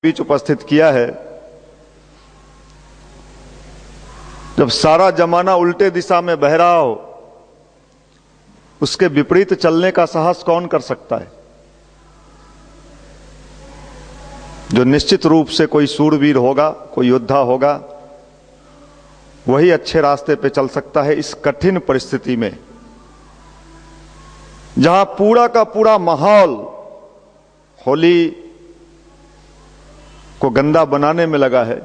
बीच उपस्थित किया है। जब सारा जमाना उल्टे दिशा में बह रहा हो, उसके विपरीत चलने का साहस कौन कर सकता है? जो निश्चित रूप से कोई सूरवीर होगा, कोई योद्धा होगा, वही अच्छे रास्ते पे चल सकता है। इस कठिन परिस्थिति में जहां पूरा का पूरा माहौल होली को गंदा बनाने में लगा है,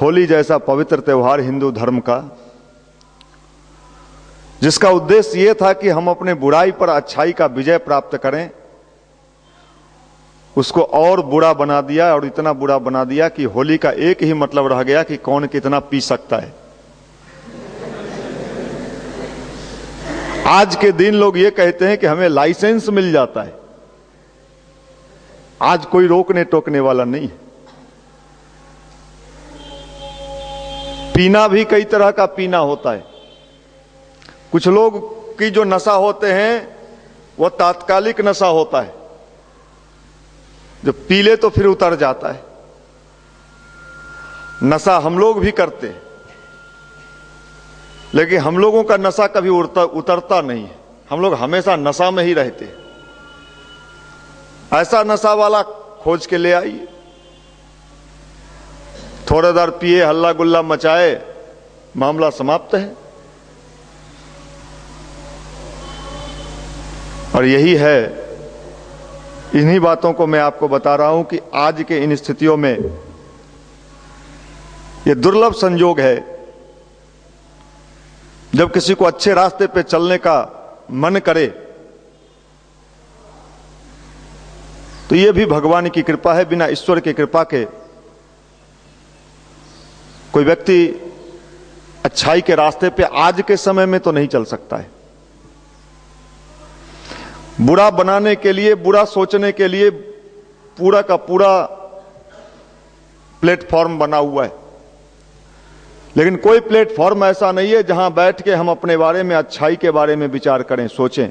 होली जैसा पवित्र त्योहार हिंदू धर्म का, जिसका उद्देश्य यह था कि हम अपने बुराई पर अच्छाई का विजय प्राप्त करें, उसको और बुरा बना दिया। और इतना बुरा बना दिया कि होली का एक ही मतलब रह गया कि कौन कितना पी सकता है। आज के दिन लोग ये कहते हैं कि हमें लाइसेंस मिल जाता है। आज कोई रोकने टोकने वाला नहीं है। पीना भी कई तरह का पीना होता है। कुछ लोग की जो नशा होते हैं वह तात्कालिक नशा होता है, जो पी ले तो फिर उतर जाता है। नशा हम लोग भी करते हैं, लेकिन हम लोगों का नशा कभी उतरता नहीं है। हम लोग हमेशा नशा में ही रहते हैं। ऐसा नशा वाला खोज के ले आइए, थोड़ा देर पिए, हल्ला गुल्ला मचाए, मामला समाप्त है। और यही है, इन्हीं बातों को मैं आपको बता रहा हूं कि आज के इन स्थितियों में यह दुर्लभ संयोग है, जब किसी को अच्छे रास्ते पे चलने का मन करे, तो यह भी भगवान की कृपा है। बिना ईश्वर की कृपा के कोई व्यक्ति अच्छाई के रास्ते पे आज के समय में तो नहीं चल सकता है। बुरा बनाने के लिए, बुरा सोचने के लिए पूरा का पूरा प्लेटफॉर्म बना हुआ है, लेकिन कोई प्लेटफॉर्म ऐसा नहीं है जहां बैठ के हम अपने बारे में, अच्छाई के बारे में विचार करें, सोचें।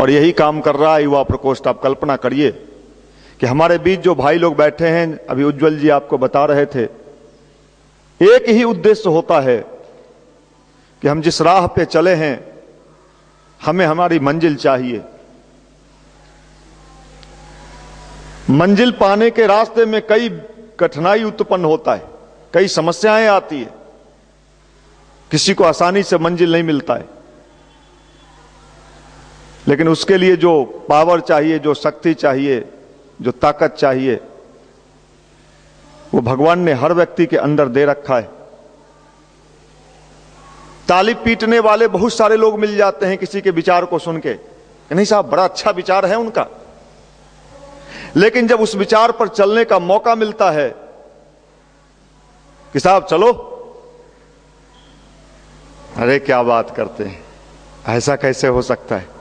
और यही काम कर रहा है युवा प्रकोष्ठ। आप कल्पना करिए कि हमारे बीच जो भाई लोग बैठे हैं, अभी उज्जवल जी आपको बता रहे थे, एक ही उद्देश्य होता है कि हम जिस राह पे चले हैं, हमें हमारी मंजिल चाहिए। मंजिल पाने के रास्ते में कई कठिनाई उत्पन्न होता है, कई समस्याएं आती है। किसी को आसानी से मंजिल नहीं मिलता है, लेकिन उसके लिए जो पावर चाहिए, जो शक्ति चाहिए, जो ताकत चाहिए, वो भगवान ने हर व्यक्ति के अंदर दे रखा है। ताली पीटने वाले बहुत सारे लोग मिल जाते हैं किसी के विचार को सुन के, नहीं साहब बड़ा अच्छा विचार है उनका, लेकिन जब उस विचार पर चलने का मौका मिलता है कि साहब चलो, अरे क्या बात करते हैं, ऐसा कैसे हो सकता है।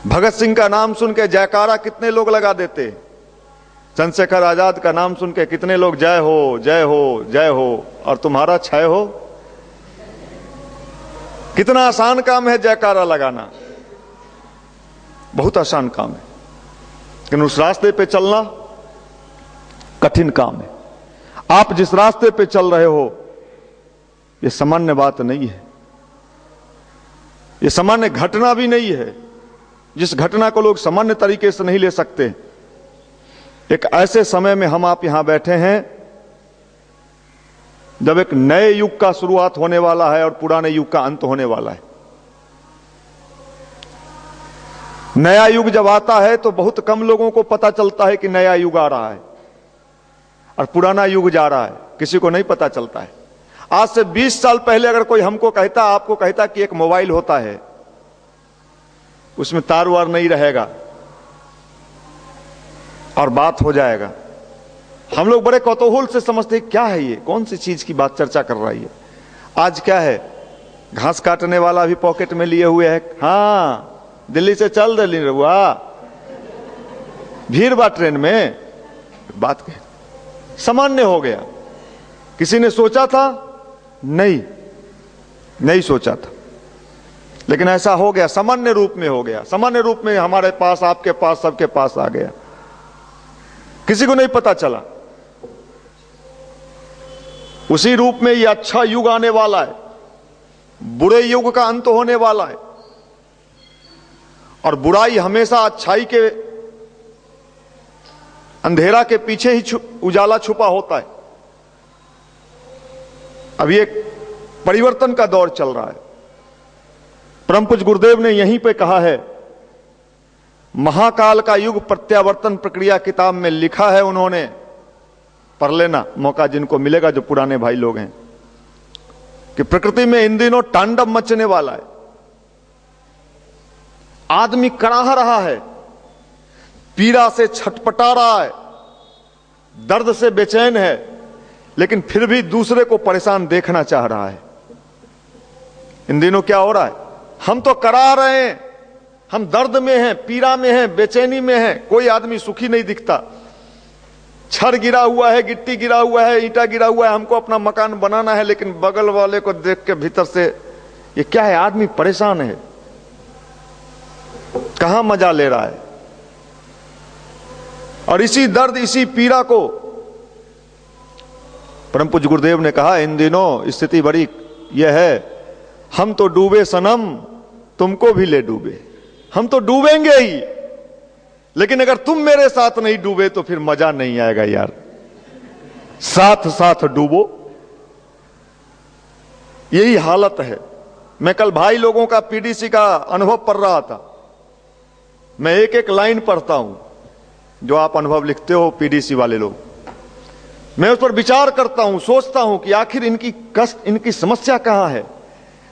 भगत सिंह का नाम सुन के जयकारा कितने लोग लगा देते, चंद्रशेखर आजाद का नाम सुन के कितने लोग जय हो जय हो जय हो, और तुम्हारा क्षय हो। कितना आसान काम है जयकारा लगाना, बहुत आसान काम है, लेकिन उस रास्ते पे चलना कठिन काम है। आप जिस रास्ते पे चल रहे हो, यह सामान्य बात नहीं है, यह सामान्य घटना भी नहीं है। जिस घटना को लोग सामान्य तरीके से नहीं ले सकते, एक ऐसे समय में हम आप यहां बैठे हैं जब एक नए युग का शुरुआत होने वाला है और पुराने युग का अंत होने वाला है। नया युग जब आता है तो बहुत कम लोगों को पता चलता है कि नया युग आ रहा है, और पुराना युग जा रहा है, किसी को नहीं पता चलता है। आज से 20 साल पहले अगर कोई हमको कहता, आपको कहता कि एक मोबाइल होता है, उसमें तार वार नहीं रहेगा और बात हो जाएगा, हम लोग बड़े कौतूहल से समझते हैं क्या है ये, कौन सी चीज की बात चर्चा कर रही है। आज क्या है, घास काटने वाला भी पॉकेट में लिए हुए है। हाँ, दिल्ली से चल दिल्ली रहुआ, भीड़ बा ट्रेन में, बात कह सामान्य हो गया। किसी ने सोचा था? नहीं सोचा था। लेकिन ऐसा हो गया, सामान्य रूप में हो गया, सामान्य रूप में हमारे पास, आपके पास, सबके पास आ गया, किसी को नहीं पता चला। उसी रूप में ये अच्छा युग आने वाला है, बुरे युग का अंत होने वाला है, और बुराई हमेशा अच्छाई के, अंधेरा के पीछे ही उजाला छुपा होता है। अभी एक परिवर्तन का दौर चल रहा है। परम पूज्य गुरुदेव ने यहीं पे कहा है, महाकाल का युग प्रत्यावर्तन प्रक्रिया किताब में लिखा है उन्होंने, पढ़ लेना मौका जिनको मिलेगा, जो पुराने भाई लोग हैं, कि प्रकृति में इन दिनों तांडव मचने वाला है। आदमी कराह रहा है, पीड़ा से छटपटा रहा है, दर्द से बेचैन है, लेकिन फिर भी दूसरे को परेशान देखना चाह रहा है। इन दिनों क्या हो रहा है, हम तो करा रहे हैं, हम दर्द में हैं, पीड़ा में हैं, बेचैनी में हैं, कोई आदमी सुखी नहीं दिखता। छर गिरा हुआ है, गिट्टी गिरा हुआ है, ईंटा गिरा हुआ है, हमको अपना मकान बनाना है, लेकिन बगल वाले को देख के भीतर से ये क्या है, आदमी परेशान है, कहां मजा ले रहा है। और इसी दर्द, इसी पीड़ा को परम पूज्य गुरुदेव ने कहा, इन दिनों स्थिति बड़ी यह है, हम तो डूबे सनम, तुमको भी ले डूबे। हम तो डूबेंगे ही, लेकिन अगर तुम मेरे साथ नहीं डूबे तो फिर मजा नहीं आएगा यार, साथ साथ डूबो। यही हालत है। मैं कल भाई लोगों का पीडीसी का अनुभव पढ़ रहा था। मैं एक एक लाइन पढ़ता हूं जो आप अनुभव लिखते हो पीडीसी वाले लोग। मैं उस पर विचार करता हूं, सोचता हूं कि आखिर इनकी कष्ट, इनकी समस्या कहां है।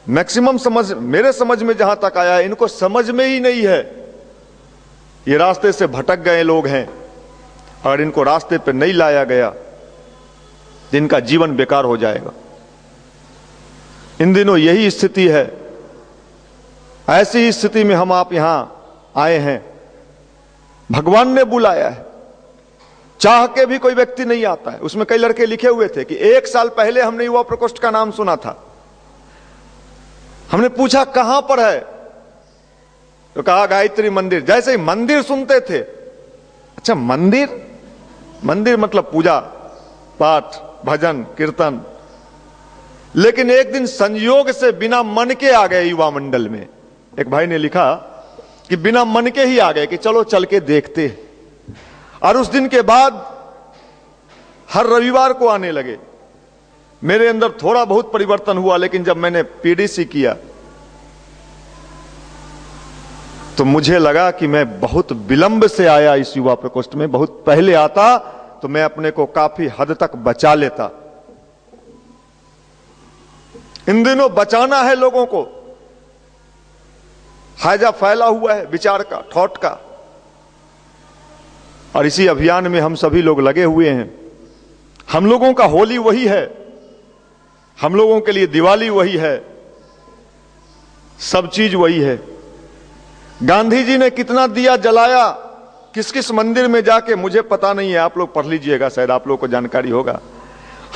मैक्सिमम समझ, मेरे समझ में जहां तक आया है, इनको समझ में ही नहीं है। ये रास्ते से भटक गए लोग हैं, अगर इनको रास्ते पर नहीं लाया गया तो इनका जीवन बेकार हो जाएगा। इन दिनों यही स्थिति है। ऐसी ही स्थिति में हम आप यहां आए हैं। भगवान ने बुलाया है, चाह के भी कोई व्यक्ति नहीं आता है। उसमें कई लड़के लिखे हुए थे कि 1 साल पहले हमने युवा प्रकोष्ठ का नाम सुना था। हमने पूछा कहां पर है, तो कहा गायत्री मंदिर। जैसे ही मंदिर सुनते थे, अच्छा मंदिर, मंदिर मतलब पूजा पाठ, भजन कीर्तन। लेकिन एक दिन संयोग से बिना मन के आ गए युवा मंडल में। एक भाई ने लिखा कि बिना मन के ही आ गए कि चलो चल के देखते। और उस दिन के बाद हर रविवार को आने लगे। मेरे अंदर थोड़ा बहुत परिवर्तन हुआ, लेकिन जब मैंने पीडीसी किया तो मुझे लगा कि मैं बहुत विलंब से आया इस युवा प्रकोष्ठ में। बहुत पहले आता तो मैं अपने को काफी हद तक बचा लेता। इन दिनों बचाना है लोगों को। हैजा फैला हुआ है विचार का, थॉट का, और इसी अभियान में हम सभी लोग लगे हुए हैं। हम लोगों का होली वही है, हम लोगों के लिए दिवाली वही है, सब चीज वही है। गांधी जी ने कितना दिया जलाया, किस किस मंदिर में जाके, मुझे पता नहीं है, आप लोग पढ़ लीजिएगा, शायद आप लोग को जानकारी होगा।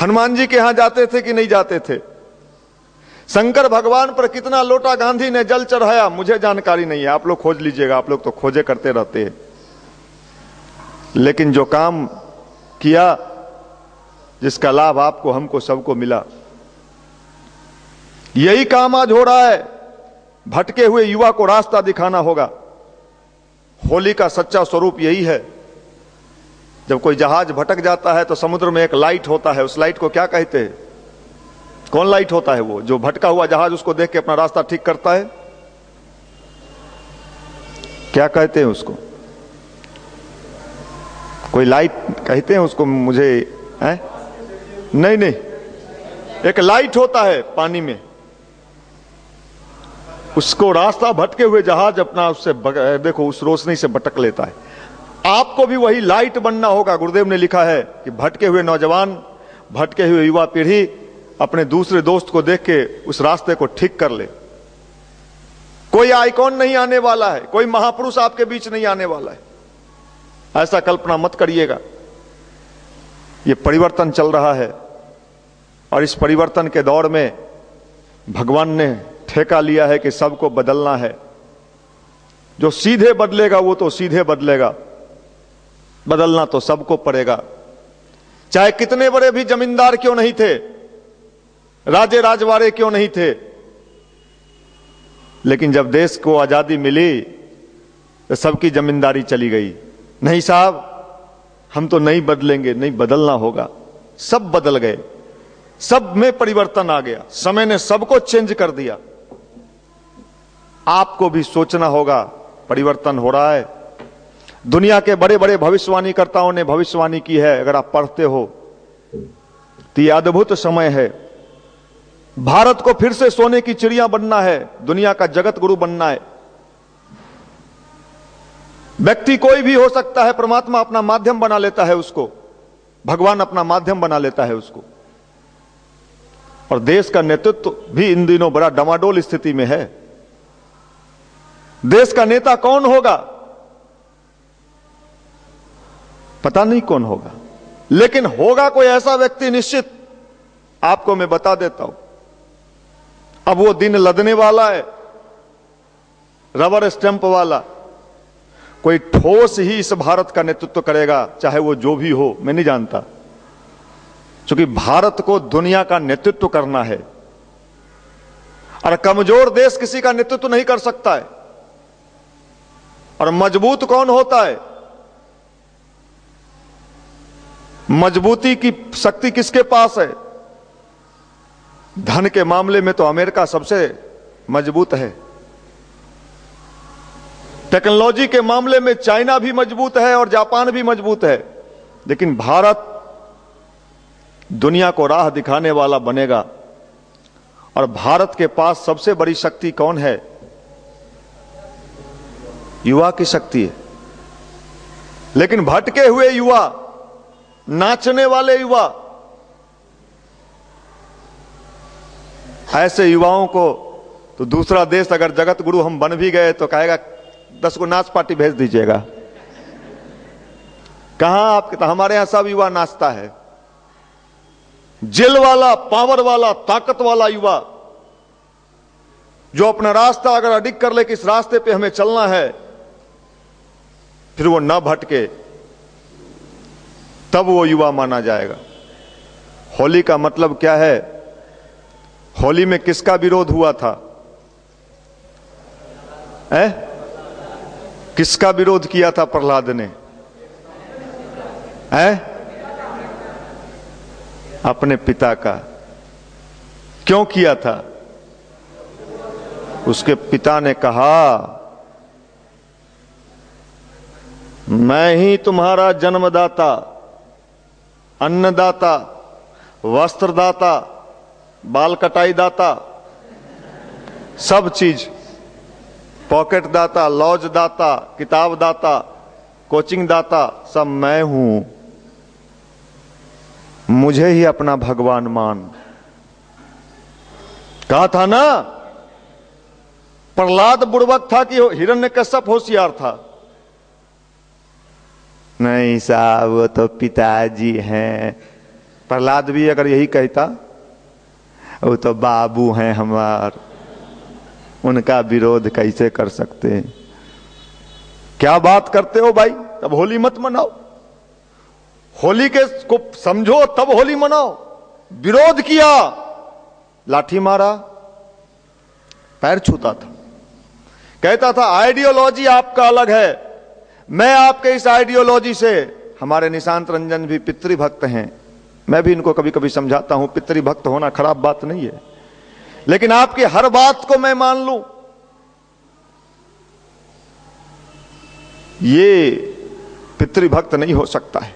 हनुमान जी के यहां जाते थे कि नहीं जाते थे। शंकर भगवान पर कितना लोटा गांधी ने जल चढ़ाया, मुझे जानकारी नहीं है, आप लोग खोज लीजिएगा, आप लोग तो खोजे करते रहते हैं। लेकिन जो काम किया, जिसका लाभ आपको, हमको, सबको मिला, यही काम आज हो रहा है। भटके हुए युवा को रास्ता दिखाना होगा। होली का सच्चा स्वरूप यही है। जब कोई जहाज भटक जाता है तो समुद्र में एक लाइट होता है। उस लाइट को क्या कहते हैं? कौन लाइट होता है? वो जो भटका हुआ जहाज उसको देख के अपना रास्ता ठीक करता है, क्या कहते हैं उसको? कोई लाइट कहते हैं उसको, मुझे है? नहीं नहीं, एक लाइट होता है पानी में, उसको रास्ता भटके हुए जहाज अपना उससे देखो उस रोशनी से भटक लेता है। आपको भी वही लाइट बनना होगा। गुरुदेव ने लिखा है कि भटके हुए नौजवान, भटके हुए युवा पीढ़ी अपने दूसरे दोस्त को देख के उस रास्ते को ठीक कर ले। कोई आइकॉन नहीं आने वाला है, कोई महापुरुष आपके बीच नहीं आने वाला है, ऐसा कल्पना मत करिएगा। ये परिवर्तन चल रहा है और इस परिवर्तन के दौर में भगवान ने ठेका लिया है कि सबको बदलना है। जो सीधे बदलेगा वो तो सीधे बदलेगा, बदलना तो सबको पड़ेगा। चाहे कितने बड़े भी जमींदार क्यों नहीं थे, राजे राजवाड़े क्यों नहीं थे, लेकिन जब देश को आजादी मिली तो सबकी जमींदारी चली गई। नहीं साहब, हम तो नहीं बदलेंगे, नहीं बदलना होगा। सब बदल गए, सब में परिवर्तन आ गया, समय ने सबको चेंज कर दिया। आपको भी सोचना होगा, परिवर्तन हो रहा है। दुनिया के बड़े बड़े भविष्यवाणीकर्ताओं ने भविष्यवाणी की है, अगर आप पढ़ते हो तो यह अद्भुत समय है। भारत को फिर से सोने की चिड़िया बनना है, दुनिया का जगत गुरु बनना है। व्यक्ति कोई भी हो सकता है, परमात्मा अपना माध्यम बना लेता है उसको, भगवान अपना माध्यम बना लेता है उसको। और देश का नेतृत्व भी इन दिनों बड़ा डमाडोल स्थिति में है। देश का नेता कौन होगा पता नहीं कौन होगा, लेकिन होगा कोई ऐसा व्यक्ति निश्चित, आपको मैं बता देता हूं। अब वो दिन लदने वाला है, रबर स्टैंप वाला। कोई ठोस ही इस भारत का नेतृत्व करेगा, चाहे वो जो भी हो, मैं नहीं जानता। क्योंकि भारत को दुनिया का नेतृत्व करना है, और कमजोर देश किसी का नेतृत्व नहीं कर सकता है। और मजबूत कौन होता है? मजबूती की शक्ति किसके पास है? धन के मामले में तो अमेरिका सबसे मजबूत है, टेक्नोलॉजी के मामले में चाइना भी मजबूत है और जापान भी मजबूत है। लेकिन भारत दुनिया को राह दिखाने वाला बनेगा। और भारत के पास सबसे बड़ी शक्ति कौन है? युवा की शक्ति है। लेकिन भटके हुए युवा, नाचने वाले युवा, ऐसे युवाओं को तो दूसरा देश अगर जगत गुरु हम बन भी गए तो कहेगा 10 को नाच पार्टी भेज दीजिएगा। कहां आपके, तो हमारे यहां सब युवा नाचता है। जिल वाला, पावर वाला, ताकत वाला युवा जो अपना रास्ता अगर अडिग कर ले कि इस रास्ते पे हमें चलना है, फिर वो ना भटके, तब वो युवा माना जाएगा। होली का मतलब क्या है? होली में किसका विरोध हुआ था? किसका विरोध किया था प्रहलाद ने? अपने पिता का। क्यों किया था? उसके पिता ने कहा, मैं ही तुम्हारा जन्मदाता, अन्नदाता, वस्त्रदाता, बाल कटाई दाता, सब चीज, पॉकेट दाता, लॉज दाता, किताब दाता, कोचिंग दाता, सब मैं हूं। मुझे ही अपना भगवान मान। कहा था ना, प्रहलाद बुड़बक था कि हिरण्यकश्यप होशियार था? नहीं साहब, वो तो पिताजी हैं। प्रहलाद भी अगर यही कहता, वो तो बाबू हैं हमार, उनका विरोध कैसे कर सकते हैं? क्या बात करते हो भाई? तब होली मत मनाओ, होली के को समझो तब होली मनाओ। विरोध किया, लाठी मारा, पैर छूता था, कहता था आइडियोलॉजी आपका अलग है, मैं आपके इस आइडियोलॉजी से। हमारे निशांत रंजन भी पितृभक्त हैं, मैं भी इनको कभी कभी समझाता हूं, पितृभक्त होना खराब बात नहीं है, लेकिन आपकी हर बात को मैं मान लूं, ये पितृभक्त नहीं हो सकता है।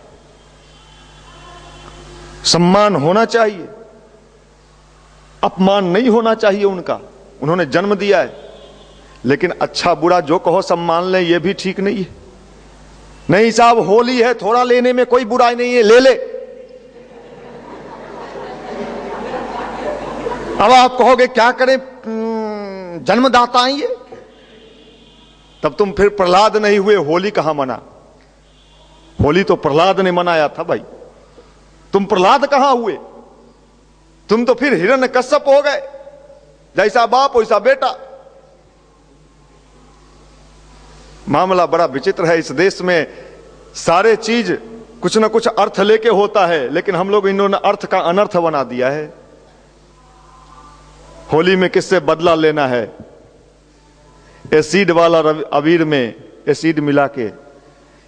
सम्मान होना चाहिए, अपमान नहीं होना चाहिए उनका। उन्होंने जन्म दिया है, लेकिन अच्छा बुरा जो कहो सम्मान लें, ये भी ठीक नहीं है। नहीं साहब, होली है, थोड़ा लेने में कोई बुराई नहीं है, ले ले। अब आप कहोगे क्या करें, जन्मदाता हैं ये, तब तुम फिर प्रहलाद नहीं हुए। होली कहां मना? होली तो प्रहलाद ने मनाया था भाई, तुम प्रहलाद कहां हुए? तुम तो फिर हिरण्यकश्यप हो गए। जैसा बाप वैसा बेटा। मामला बड़ा विचित्र है। इस देश में सारे चीज कुछ ना कुछ अर्थ लेके होता है, लेकिन हम लोग इन्होंने अर्थ का अनर्थ बना दिया है। होली में किससे बदला लेना है? एसिड वाला अबीर में एसिड मिला के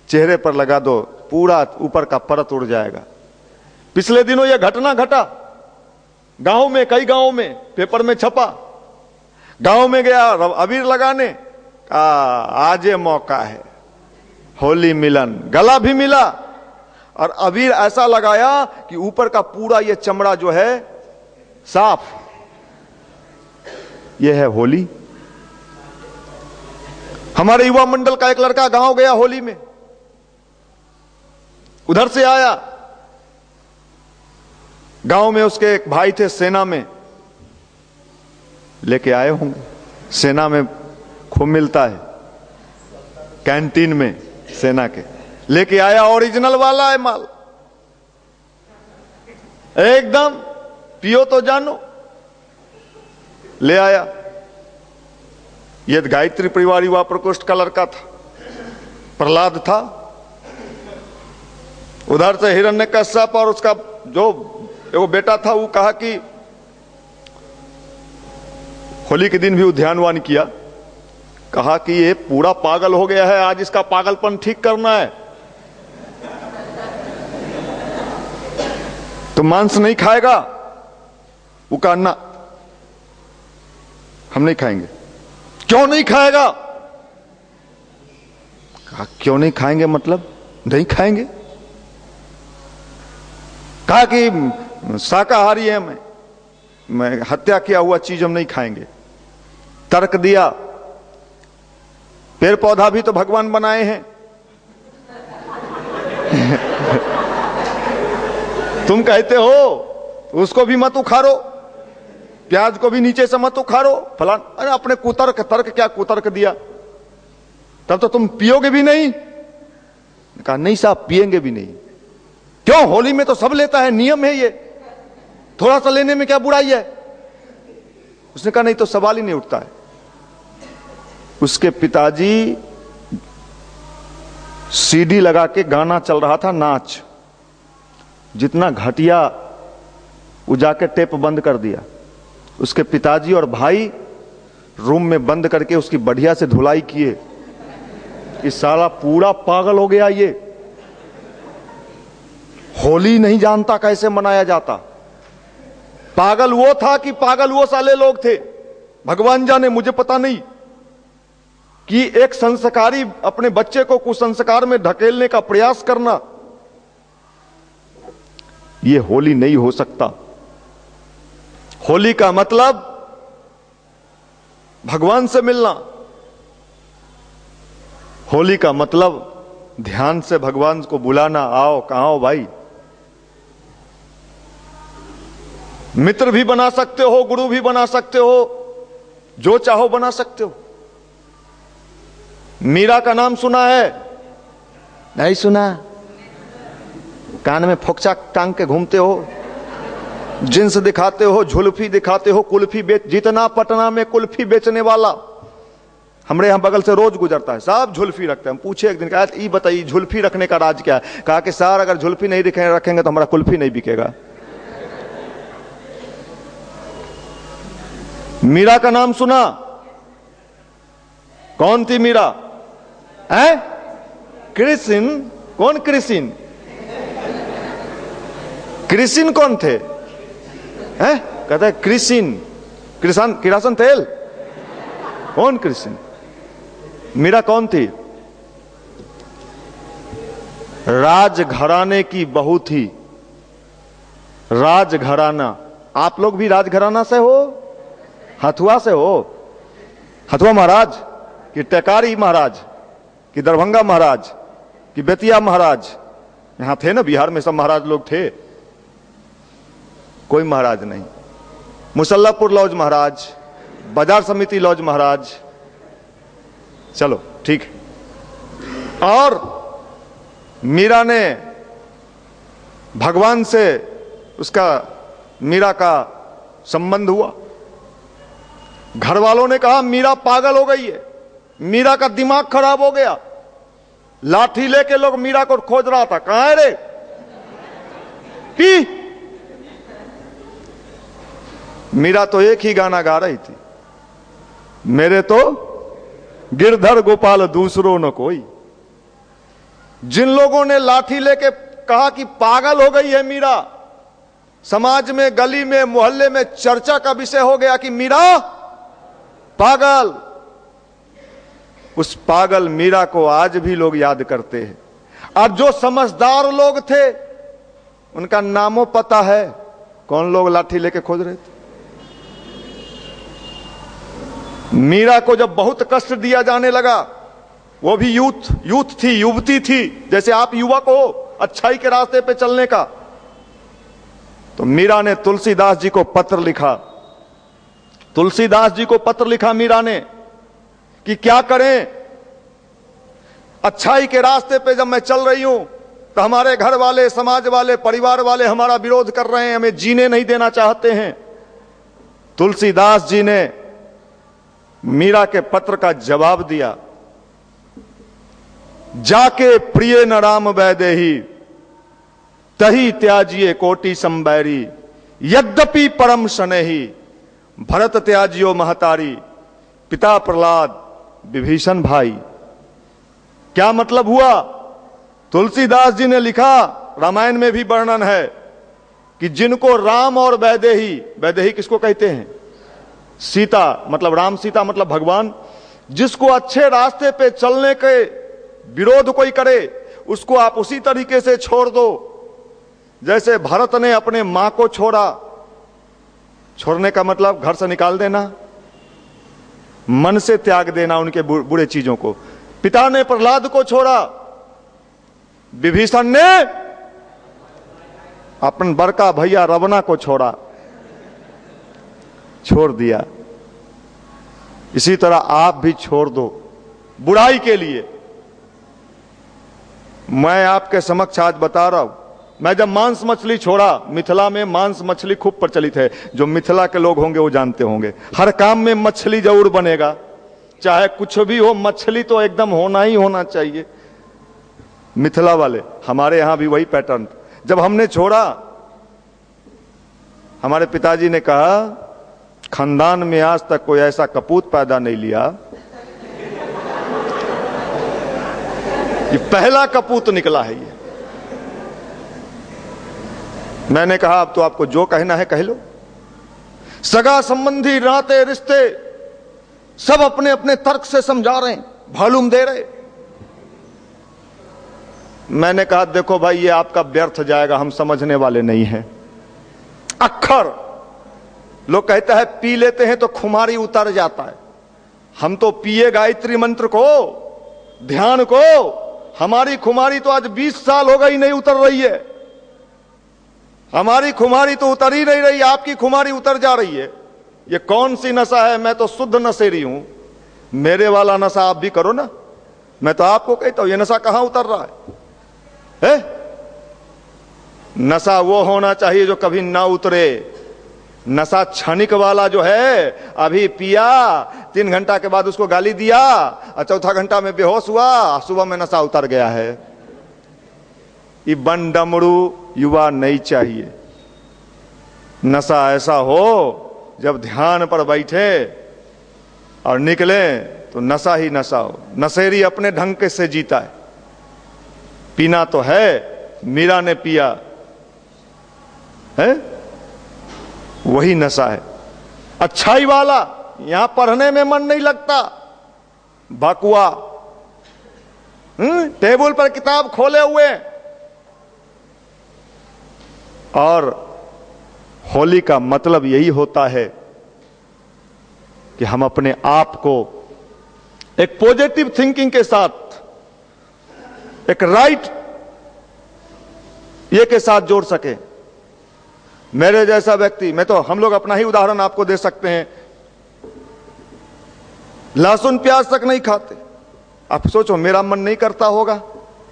चेहरे पर लगा दो, पूरा ऊपर का परत उड़ जाएगा। पिछले दिनों यह घटना घटा गांव में, कई गांवों में पेपर में छपा। गांव में गया अबीर लगाने, आज ये मौका है, होली मिलन, गला भी मिला और अबीर ऐसा लगाया कि ऊपर का पूरा ये चमड़ा जो है साफ। यह है होली। हमारे युवा मंडल का एक लड़का गांव गया होली में, उधर से आया। गांव में उसके एक भाई थे सेना में, लेके आए होंगे, सेना में खूब मिलता है कैंटीन में सेना के, लेके आया ओरिजिनल वाला है माल, एकदम पियो तो जानो। ले आया। यह गायत्री परिवार युवा प्रकोष्ठ का लड़का था, प्रहलाद था। उधर से हिरण्यकश्यप और उसका जो एगो बेटा था, वो कहा कि होली के दिन भी उद्यानवान किया, कहा कि ये पूरा पागल हो गया है, आज इसका पागलपन ठीक करना है। तो मांस नहीं खाएगा? वो कहा ना, हम नहीं खाएंगे। क्यों नहीं खाएगा? कहा क्यों नहीं खाएंगे मतलब नहीं खाएंगे। कहा कि शाकाहारी है मैं हत्या किया हुआ चीज हम नहीं खाएंगे। तर्क दिया, पेड़ पौधा भी तो भगवान बनाए हैं। तुम कहते हो उसको भी मत उखाड़ो, प्याज को भी नीचे से मत उखाड़ो, फलान। अरे अपने कुतर्क, तर्क क्या कुतर्क दिया, तब तो तुम पियोगे भी नहीं। कहा नहीं साहब, पिएंगे भी नहीं। क्यों? होली में तो सब लेता है, नियम है ये, थोड़ा सा लेने में क्या बुराई है? उसने कहा नहीं तो सवाल ही नहीं उठता है। उसके पिताजी सीडी लगा के गाना चल रहा था, नाच, जितना घटिया, वो जाके टेप बंद कर दिया। उसके पिताजी और भाई रूम में बंद करके उसकी बढ़िया से धुलाई किए। इस साला पूरा पागल हो गया, ये होली नहीं जानता कैसे मनाया जाता। पागल वो था कि पागल वो साले लोग थे, भगवान जाने, मुझे पता नहीं, कि एक संस्कारी अपने बच्चे को कुसंस्कार में ढकेलने का प्रयास करना, यह होली नहीं हो सकता। होली का मतलब भगवान से मिलना, होली का मतलब ध्यान से भगवान को बुलाना, आओ कहां हो भाई। मित्र भी बना सकते हो, गुरु भी बना सकते हो, जो चाहो बना सकते हो। मीरा का नाम सुना है? नहीं सुना? कान में फोक्चा टांग के घूमते हो, जिन्स दिखाते हो, झुल्फी दिखाते हो, कुल्फी बेच, जितना पटना में कुल्फी बेचने वाला हमारे यहां बगल से रोज गुजरता है, सब झुल्फी रखते हैं। हम पूछे एक दिन, कहा ये बताइए झुल्फी रखने का राज क्या है? कहा कि सर अगर झुल्फी नहीं रखेंगे तो हमारा कुल्फी नहीं बिकेगा। मीरा का नाम सुना? कौन थी मीरा? है कृष्ण? कौन कृष्ण? कृष्ण कौन थे? हैं? कहता है कृष्ण, किरासन तेल। कौन कृष्ण? मीरा कौन थी? राजघराने की बहू थी। राजघराना। आप लोग भी राजघराना से हो? हथुआ से हो? हथुआ महाराज कि टेकारी महाराज कि दरभंगा महाराज कि बेतिया महाराज? यहां थे ना, बिहार में सब महाराज लोग थे। कोई महाराज नहीं। मुसल्लापुर लॉज महाराज, बाजार समिति लॉज महाराज। चलो ठीक है। और मीरा ने भगवान से, उसका मीरा का संबंध हुआ। घर वालों ने कहा मीरा पागल हो गई है, मीरा का दिमाग खराब हो गया। लाठी लेके लोग मीरा को खोज रहा था, कहां है रे? पी। मीरा तो एक ही गाना गा रही थी, मेरे तो गिरधर गोपाल दूसरों न कोई। जिन लोगों ने लाठी लेके कहा कि पागल हो गई है मीरा, समाज में, गली में, मोहल्ले में चर्चा का विषय हो गया कि मीरा पागल। उस पागल मीरा को आज भी लोग याद करते हैं। और जो समझदार लोग थे उनका नामों पता है, कौन लोग लाठी लेके खोज रहे थे। मीरा को जब बहुत कष्ट दिया जाने लगा, वो भी यूथ थी, युवती थी, जैसे आप युवक हो अच्छाई के रास्ते पे चलने का, तो मीरा ने तुलसीदास जी को पत्र लिखा। तुलसीदास जी को पत्र लिखा मीरा ने कि क्या करें, अच्छाई के रास्ते पे जब मैं चल रही हूं तो हमारे घर वाले, समाज वाले, परिवार वाले हमारा विरोध कर रहे हैं, हमें जीने नहीं देना चाहते हैं। तुलसीदास जी ने मीरा के पत्र का जवाब दिया, जाके प्रिय न राम वैदेही तही त्याजिए कोटि संबैरी, यद्यपि परम स्नेही भरत त्याजियो महतारी, पिता प्रहलाद विभीषण भाई। क्या मतलब हुआ? तुलसीदास जी ने लिखा, रामायण में भी वर्णन है कि जिनको राम और वैदेही, वैदेही किसको कहते हैं? सीता, मतलब राम सीता मतलब भगवान। जिसको अच्छे रास्ते पे चलने के विरोध कोई करे उसको आप उसी तरीके से छोड़ दो जैसे भरत ने अपने मां को छोड़ा। छोड़ने का मतलब घर से निकाल देना, मन से त्याग देना उनके बुरे चीजों को। पिता ने प्रहलाद को छोड़ा, विभीषण ने अपन बड़का भैया रवना को छोड़ा, छोड़ दिया। इसी तरह आप भी छोड़ दो बुराई के लिए। मैं आपके समक्ष आज बता रहा हूं, मैं जब मांस मछली छोड़ा, मिथिला में मांस मछली खूब प्रचलित है, जो मिथिला के लोग होंगे वो जानते होंगे। हर काम में मछली जरूर बनेगा, चाहे कुछ भी हो, मछली तो एकदम होना ही होना चाहिए। मिथिला वाले, हमारे यहां भी वही पैटर्न। जब हमने छोड़ा, हमारे पिताजी ने कहा, खानदान में आज तक कोई ऐसा कपूत पैदा नहीं लिया, ये पहला कपूत निकला है ये। मैंने कहा अब तो आपको जो कहना है कह लो। सगा संबंधी, नाते, रिश्ते सब अपने अपने तर्क से समझा रहे हैं, मालूम दे रहे। मैंने कहा देखो भाई ये आपका व्यर्थ जाएगा, हम समझने वाले नहीं हैं। अक्षर लोग कहते हैं पी लेते हैं तो खुमारी उतर जाता है। हम तो पिए गायत्री मंत्र को, ध्यान को। हमारी खुमारी तो आज 20 साल हो गई नहीं उतर रही है। हमारी खुमारी तो उतर ही नहीं रही, आपकी खुमारी उतर जा रही है। ये कौन सी नशा है? मैं तो शुद्ध नशेरी हूं। मेरे वाला नशा आप भी करो ना। मैं तो आपको कहता हूं ये नशा कहां उतर रहा है? नशा वो होना चाहिए जो कभी ना उतरे। नशा क्षणिक वाला जो है, अभी पिया, 3 घंटा के बाद उसको गाली दिया और चौथा घंटा में बेहोश हुआ, सुबह में नशा उतर गया है। ये बंडमरू युवा नहीं चाहिए। नशा ऐसा हो जब ध्यान पर बैठे और निकले तो नशा ही नशा हो। नशेरी अपने ढंग से जीता है। पीना तो है, मीरा ने पिया है, वही नशा है। अच्छाई वाला, यहां पढ़ने में मन नहीं लगता, बकुआ, टेबल पर किताब खोले हुए। और होली का मतलब यही होता है कि हम अपने आप को एक पॉजिटिव थिंकिंग के साथ, एक राइट ये के साथ जोड़ सके। मेरे जैसा व्यक्ति, मैं तो, हम लोग अपना ही उदाहरण आपको दे सकते हैं, लहसुन प्याज तक नहीं खाते। आप सोचो मेरा मन नहीं करता होगा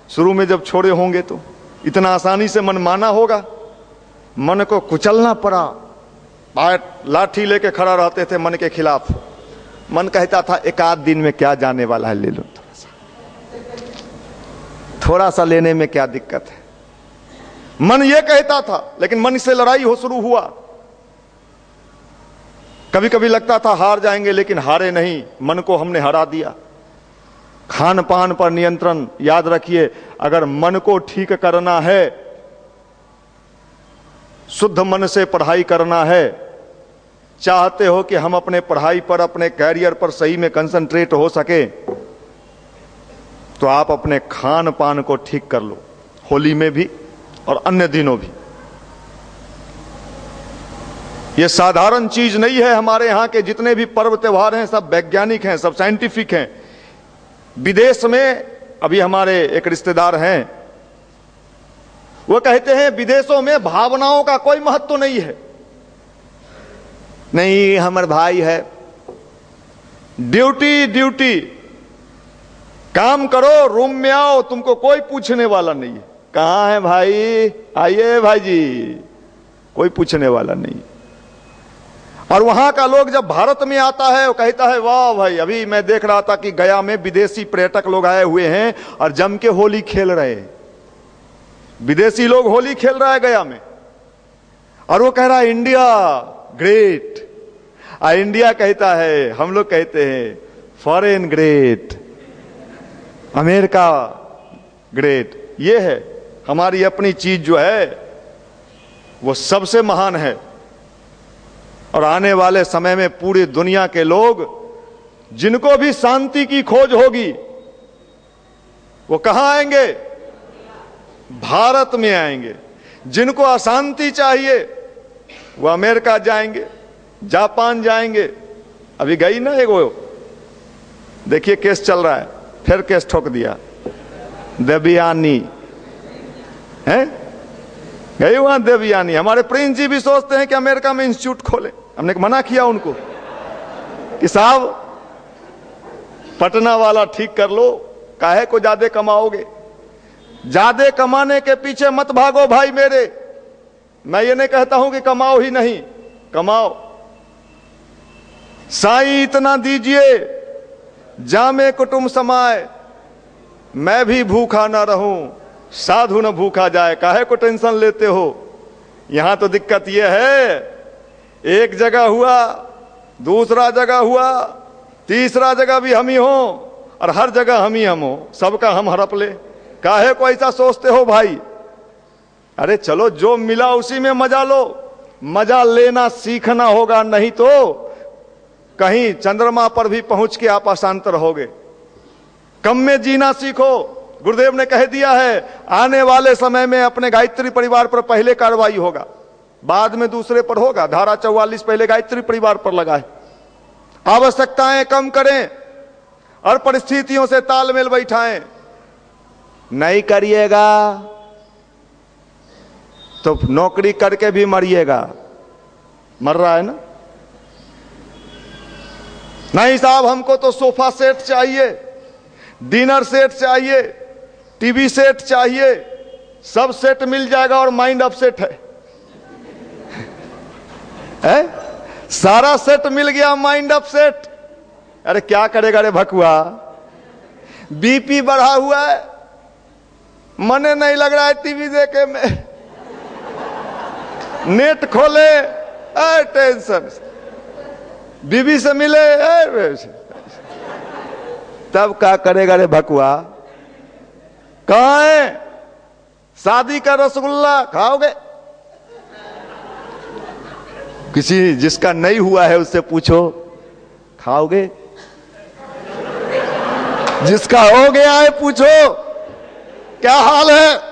शुरू में जब छोड़े होंगे तो इतना आसानी से मन माना होगा। मन को कुचलना पड़ा, बाहर लाठी लेके खड़ा रहते थे मन के खिलाफ। मन कहता था एक आध दिन में क्या जाने वाला है, ले लो थोड़ा सा लेने में क्या दिक्कत है, मन ये कहता था। लेकिन मन से लड़ाई हो शुरू हुआ। कभी कभी लगता था हार जाएंगे, लेकिन हारे नहीं, मन को हमने हरा दिया। खान पान पर नियंत्रण, याद रखिए, अगर मन को ठीक करना है, शुद्ध मन से पढ़ाई करना है, चाहते हो कि हम अपने पढ़ाई पर, अपने कैरियर पर सही में कंसंट्रेट हो सके, तो आप अपने खान पान को ठीक कर लो, होली में भी और अन्य दिनों भी। ये साधारण चीज नहीं है। हमारे यहां के जितने भी पर्व त्योहार हैं सब वैज्ञानिक हैं, सब साइंटिफिक हैं। विदेश में अभी हमारे एक रिश्तेदार हैं, वो कहते हैं विदेशों में भावनाओं का कोई महत्व नहीं है। नहीं, हमारे भाई है, ड्यूटी ड्यूटी, काम करो, रूम में आओ, तुमको कोई पूछने वाला नहीं है। कहां है भाई, आइए भाई जी, कोई पूछने वाला नहीं। और वहां का लोग जब भारत में आता है, वो कहता है वाह भाई। अभी मैं देख रहा था कि गया में विदेशी पर्यटक लोग आए हुए हैं और जम के होली खेल रहे हैं। विदेशी लोग होली खेल रहा है गया में, और वो कह रहा है इंडिया ग्रेट। इंडिया कहता है, हम लोग कहते हैं फॉरेन ग्रेट, अमेरिका ग्रेट। ये है हमारी अपनी चीज जो है वो सबसे महान है। और आने वाले समय में पूरी दुनिया के लोग जिनको भी शांति की खोज होगी वो कहां आएंगे, भारत में आएंगे। जिनको अशांति चाहिए वो अमेरिका जाएंगे, जापान जाएंगे। अभी गई ना एक वो, देखिए केस चल रहा है, फिर केस ठोक दिया, देवयानी है, गई वहां देवयानी। हमारे प्रिंस जी भी सोचते हैं कि अमेरिका में इंस्टीट्यूट खोले। हमने मना किया उनको कि साहब पटना वाला ठीक कर लो, काहे को ज्यादा कमाओगे, ज्यादा कमाने के पीछे मत भागो भाई मेरे। मैं ये नहीं कहता हूं कि कमाओ ही नहीं, कमाओ। साईं इतना दीजिए जामे कुटुंब समाए, मैं भी भूखा ना रहूं, साधु न भूखा जाए। काहे को टेंशन लेते हो। यहां तो दिक्कत यह है, एक जगह हुआ, दूसरा जगह हुआ, तीसरा जगह भी हम ही हो, और हर जगह हम ही हम हो, सबका हम हड़प ले। काहे को ऐसा सोचते हो भाई। अरे चलो जो मिला उसी में मजा लो, मजा लेना सीखना होगा, नहीं तो कहीं चंद्रमा पर भी पहुंच के आप अशांत रहोगे। कम में जीना सीखो। गुरुदेव ने कह दिया है आने वाले समय में अपने गायत्री परिवार पर पहले कार्रवाई होगा, बाद में दूसरे पर होगा। धारा 44 पहले गायत्री परिवार पर लगा है। आवश्यकताएं कम करें और परिस्थितियों से तालमेल बैठाएं। नहीं करिएगा तो नौकरी करके भी मरिएगा। मर रहा है ना। नहीं साहब हमको तो सोफा सेट चाहिए, डिनर सेट चाहिए, टीवी सेट चाहिए, सब सेट मिल जाएगा और माइंड अपसेट है। सारा सेट मिल गया, माइंड अपसेट। अरे क्या करेगा रे भकुआ, बीपी बढ़ा हुआ है, मने नहीं लग रहा है टीवी देखे में, नेट खोले टेंशन, बीबी से मिले तब क्या करेगा रे भकुआ। कहां है शादी का रसगुल्ला, खाओगे? किसी जिसका नहीं हुआ है उससे पूछो, खाओगे? जिसका हो गया है पूछो क्या हाल है।